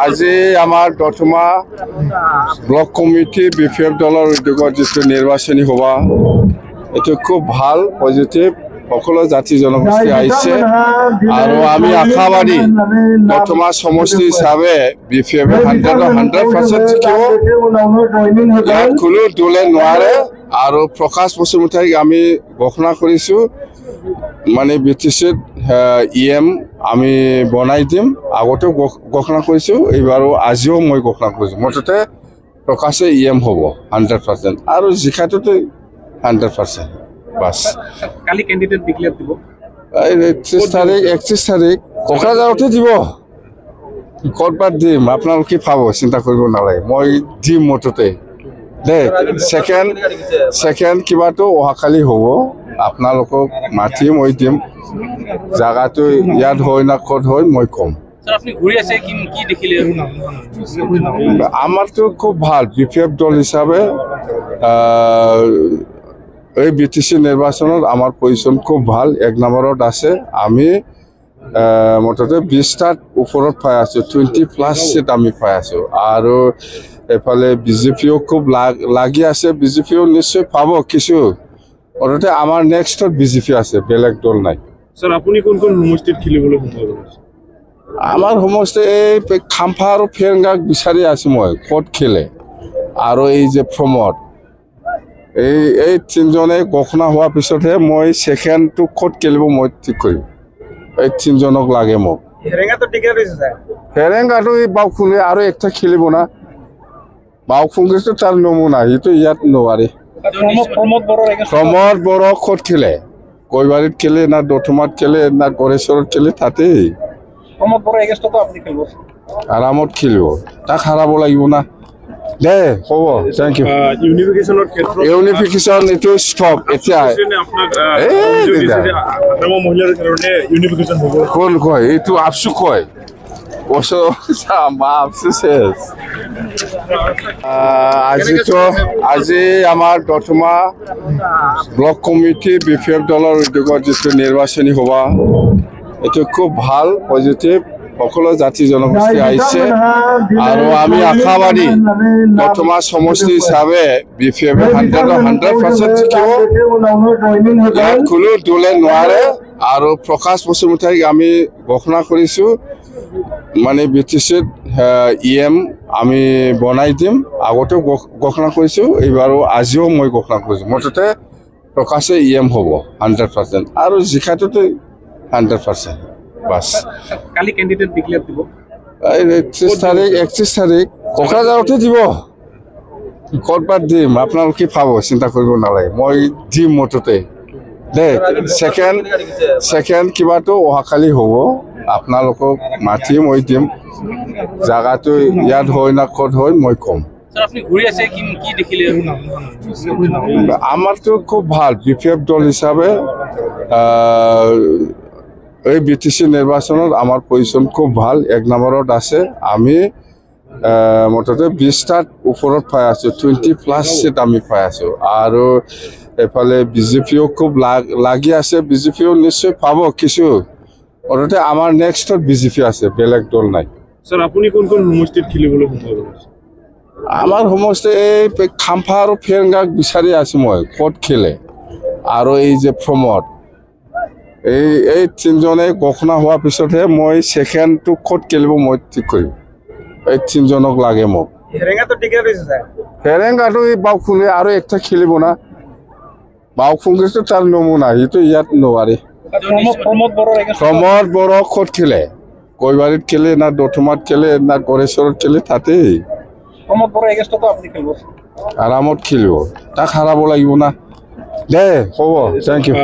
আজি আমাৰ দতমা block committee BPF দলৰ উদ্যোগত যিটো নিৰ্বাচনী সভা এইটো খুব ভাল পজিটিভ সকলো জাতি জনগোষ্ঠী আহিছে আৰু আমি আশাবাদী দতমা সমষ্টি হিচাপে বিপিএফ 100% জিকিব ইয়াত কোনো দলে নোৱাৰে আৰু প্ৰকাশ বসুমতাৰীক আমি ঘোষণা কৰিছো মানে বিটিচিত ইএম আমি বনাই দিম আগতে ঘোষণা কৰিছো এইবাৰো আজিও মই ঘোষণা কৰিছো মুঠতে প্ৰকাশে ইএম হ'ব 100% আৰু জিকাটোতে 100% বাস কালি ক্যান্ডিডেট ডিক্লেয়াৰ দিব 31 তাৰিখ কোকৰাঝাৰতে দিব ক'তবাত দিম আপোনালোকে কি ভাব চিন্তা কৰিব নালাগে মই দিম মুঠতে দে সেকেন্ড কিবাটো অহাকালি হ'ব আপোনালোকক মাতি মই দিম জায়গাটো ইয়াত হয় না ক'ত হয় মই কম স্যার আপনি ঘুরে আছে কি দেখিলে আমাৰটো খুব ভাল বিপিএফ দল হিচাপে এই বিটিসি নিৰ্বাচনত আমাৰ পজিশন খুব ভাল এক নম্বৰত আছে আমি মুঠতে 20টাত ওপৰত পাই আছো 20+ সিট আমি পাই আছো আৰু এফালে বিজেপিও খুব লাগি আছে বিজেপিও নিশ্চয় পাব কিছু মুঠতে আমাৰ নেক্সটত বিজেপি আছে বেলেগ দল নাই স্যাৰ আপনি কোন সমষ্টিত খেলিবলৈ সম্ভাৱনা আছে আমাৰ সমষ্টি এই খাম্ফা আৰু ফেৰঙ্গাক বিচাৰি আছো মই ক'ত খেলে আৰু এই যে প্ৰমোদ এই তিনজনে ঘোষণা হোৱাৰ পিছতহে মই সেকেন্ডটো ক'ত খেলিব মই ঠিক কৰিম এই তিনজনক লাগে মোক হেৰেঙ্গাটো টিকেট হৈছে স্যাৰ হেৰেঙ্গাটো এই বাউখুঙে আৰু একটা খেলিব না বাউখুঙেটো তাৰ নমুনা এইটো ইয়াত নোৱাৰে প্ৰমোদ বড় ক'ত খেলে কৈবাৰীত খেলে না দতমাত খেলে না গড়েশ্বৰত খেলে তাতেই প্ৰমোদ বড় এগেইনষ্টটো আপনি খেলিব আৰামত খেলিব তাক হাৰাব লাগিব না দে হ'ব থ্যাংক ইউ ইউনিফিকেশনৰ ক্ষেত্ৰত ইউনিফিকেশন এইটো ষ্টপ এতিয়া মহিলাৰ কাৰণে ইউনিফিকেশন হ'ব কোন কয় এইটো আপসু কয় আজি আমাৰ দতমা ব্লক কমিটি বিপিএফ দলৰ উদ্যোগত যিটো নিৰ্বাচনী সভা এইটো খুব ভাল পজিটিভ সকলো জাতি জনগোষ্ঠী আহিছে আৰু আমি আশাবাদী দতমা সমষ্টি হিচাপে বিপিএফ 100% জিকিব ইয়াত কোনো দলে নোৱাৰে আৰু প্ৰকাশ বসুমতাৰীক আমি ঘোষণা কৰিছো মানে বিটিচিত ইএম আমি বনাই দিম আগতে ঘোষণা কৰিছো এইবাৰো আজিও মই ঘোষণা কৰিছো মুঠতে প্ৰকাশে ইএম হ'ব 100% আৰু জিকাটোতে 100% বাস কালি ক্যান্ডিডেট ডিক্লেয়াৰ দিব 31 তাৰিখ কোকৰাঝাৰতে দিব ক'তবাত দিম আপোনালোকে কি ভাব চিন্তা কৰিব নালাগে মই দিম মুঠতে দে সেকেন্ড কিবাটো অহাকালি হ'ব আপোনালোকক মাতি মই দিম জায়গাটো ইয়াত হয় না ক'ত হয় মই কম স্যার আপনি ঘুরে আছে কি দেখিলে আমাৰটো খুব ভাল বিপিএফ দল হিচাপে এই বিটিসি নিৰ্বাচনত আমাৰ পজিশন খুব ভাল এক নম্বৰত আছে আমি মুঠতে 20টাত ওপৰত পাই আছো 20+ সিট আমি পাই আছো আৰু এফালে বিজেপিও খুব লাগি আছে বিজেপিও নিশ্চয় পাব কিছু মুঠতে আমাৰ নেক্সটত বিজেপি আছে বেলেগ দল নাই স্যাৰ আপনি কোন সমষ্টিত খেলিবলৈ সম্ভাৱনা আছে আমাৰ সমষ্টি এই খাম্ফা আৰু ফেৰঙ্গাক বিচাৰি আছো মই ক'ত খেলে আৰু এই যে প্ৰমোদ এই তিনজনে ঘোষণা হোৱাৰ পিছতহে মই সেকেন্ডটো ক'ত খেলিব মই ঠিক কৰিম এই তিনজনক লাগে মোক হেৰেঙ্গাটো টিকেট হৈছে স্যাৰ হেৰেঙ্গাটো এই বাউখুঙে আৰু একটা খেলিব না বাউখুঙেটো তাৰ নমুনা এইটো ইয়াত নোৱাৰে প্ৰমোদ বড় ক'ত খেলে কৈবাৰীত খেলে না দতমাত খেলে না গড়েশ্বৰত খেলে তাতেই প্ৰমোদ বড় এগেইনষ্টটো আপনি খেলিব আৰামত খেলিব তাক হাৰাব লাগিব না দে হ'ব থ্যাংক ইউ